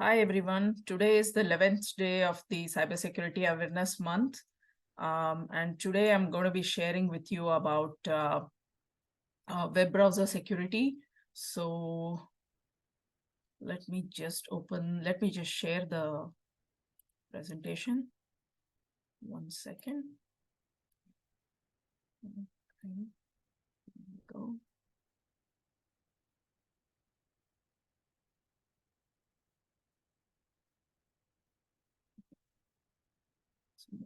Hi everyone. Today is the 11th day of the Cybersecurity Awareness Month. And today I'm going to be sharing with you about web browser security. So let me just share the presentation. One second. Okay. Go.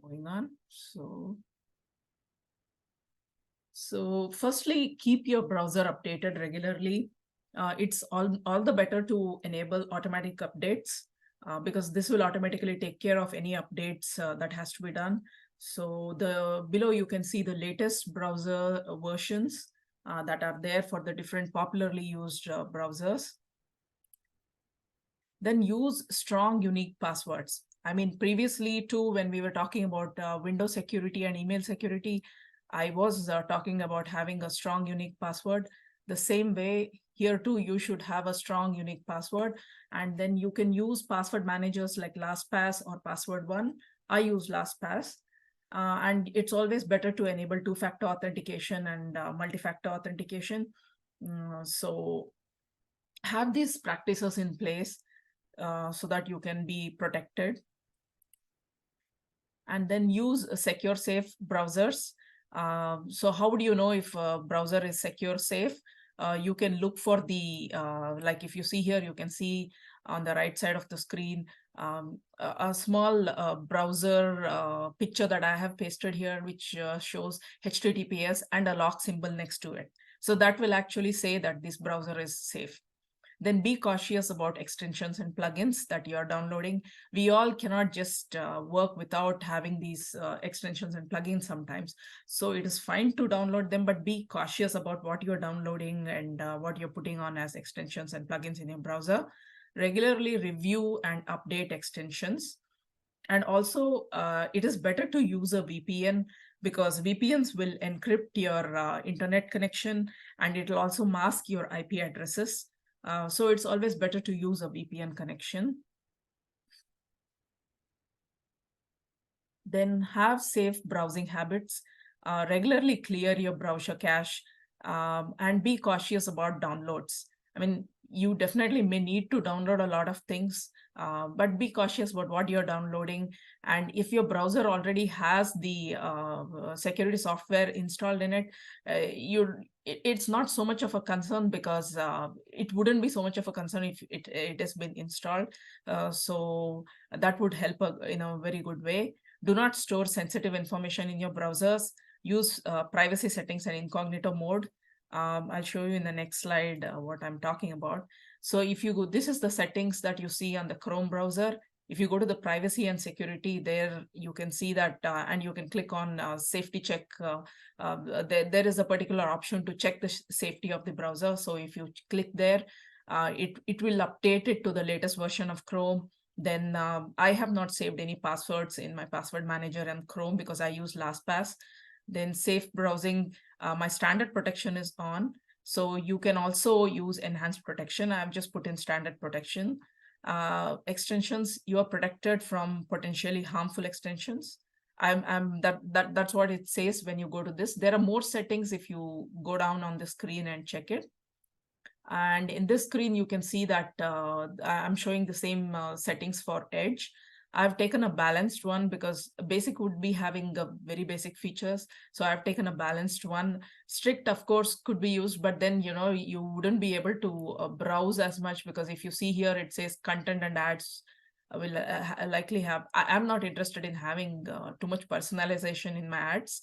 Moving on. So firstly, keep your browser updated regularly. It's all the better to enable automatic updates because this will automatically take care of any updates that has to be done. So below you can see the latest browser versions that are there for the different popularly used browsers. Then use strong, unique passwords. I mean, previously too, when we were talking about Windows security and email security, I was talking about having a strong, unique password. The same way here too, you should have a strong, unique password. And then you can use password managers like LastPass or Password One. I use LastPass. And it's always better to enable two-factor authentication and multi-factor authentication. So have these practices in place so that you can be protected. And then use secure safe browsers. So how do you know if a browser is secure safe? You can look for the, like if you see here, you can see on the right side of the screen, a small browser picture that I have pasted here, which shows HTTPS and a lock symbol next to it. So that will actually say that this browser is safe. Then be cautious about extensions and plugins that you are downloading. We all cannot just work without having these extensions and plugins sometimes. So it is fine to download them, but be cautious about what you're downloading and what you're putting on as extensions and plugins in your browser. Regularly review and update extensions. And also, it is better to use a VPN because VPNs will encrypt your internet connection and it will also mask your IP addresses. So it's always better to use a VPN connection. Then have safe browsing habits. Regularly clear your browser cache and be cautious about downloads. I mean, you definitely may need to download a lot of things, but be cautious about what you're downloading. And if your browser already has the security software installed in it, it's not so much of a concern because it wouldn't be so much of a concern if it has been installed. So that would help in a very good way. Do not store sensitive information in your browsers. Use privacy settings and incognito mode. I'll show you in the next slide what I'm talking about. So if you go, this is the settings that you see on the Chrome browser. If you go to the privacy and security there, you can see that, and you can click on safety check. There is a particular option to check the safety of the browser. So if you click there, it will update it to the latest version of Chrome. Then I have not saved any passwords in my password manager and Chrome because I use LastPass. Then safe browsing, my standard protection is on. So you can also use enhanced protection. I've just put in standard protection. Extensions, you are protected from potentially harmful extensions. That's what it says when you go to this. There are more settings if you go down on the screen and check it. And in this screen, you can see that I'm showing the same settings for Edge. I've taken a balanced one because basic would be having very basic features. So I've taken a balanced one. Strict, of course, could be used, but then, you wouldn't be able to browse as much because if you see here, it says content and ads will likely have, I'm not interested in having too much personalization in my ads.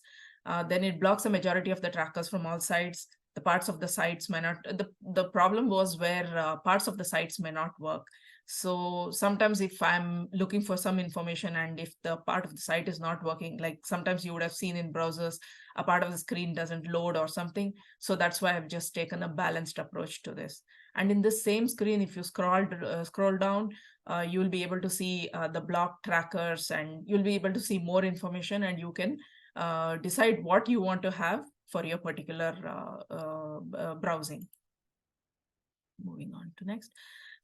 Then it blocks the majority of the trackers from all sides. The parts of the sites may not, the problem was where parts of the sites may not work. So sometimes if I'm looking for some information and if the part of the site is not working, like sometimes you would have seen in browsers, a part of the screen doesn't load or something. So that's why I've just taken a balanced approach to this. And in this same screen, if you scroll down, you'll be able to see the block trackers and you'll be able to see more information and you can decide what you want to have for your particular browsing. Moving on. on to next.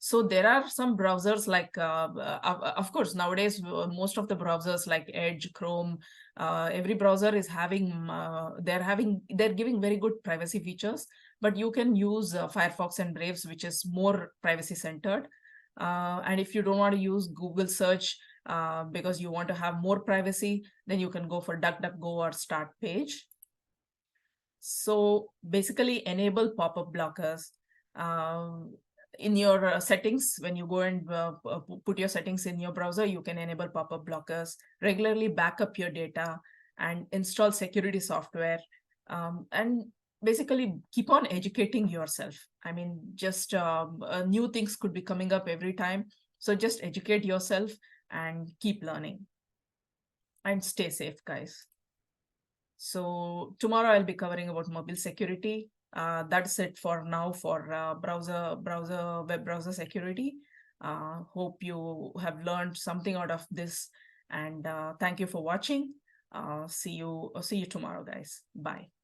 So there are some browsers like, of course, nowadays, most of the browsers like Edge, Chrome, every browser is having, they're giving very good privacy features, but you can use Firefox and Braves, which is more privacy centered. And if you don't want to use Google search because you want to have more privacy, then you can go for DuckDuckGo or Start Page. So basically enable pop-up blockers. In your settings, when you go and put your settings in your browser, you can enable pop-up blockers, regularly back up your data, and install security software. And basically keep on educating yourself. I mean, just new things could be coming up every time. So just educate yourself and keep learning. And stay safe, guys. So tomorrow I'll be covering about mobile security. That's it for now for web browser security. Hope you have learned something out of this, and thank you for watching. See you tomorrow, guys. Bye.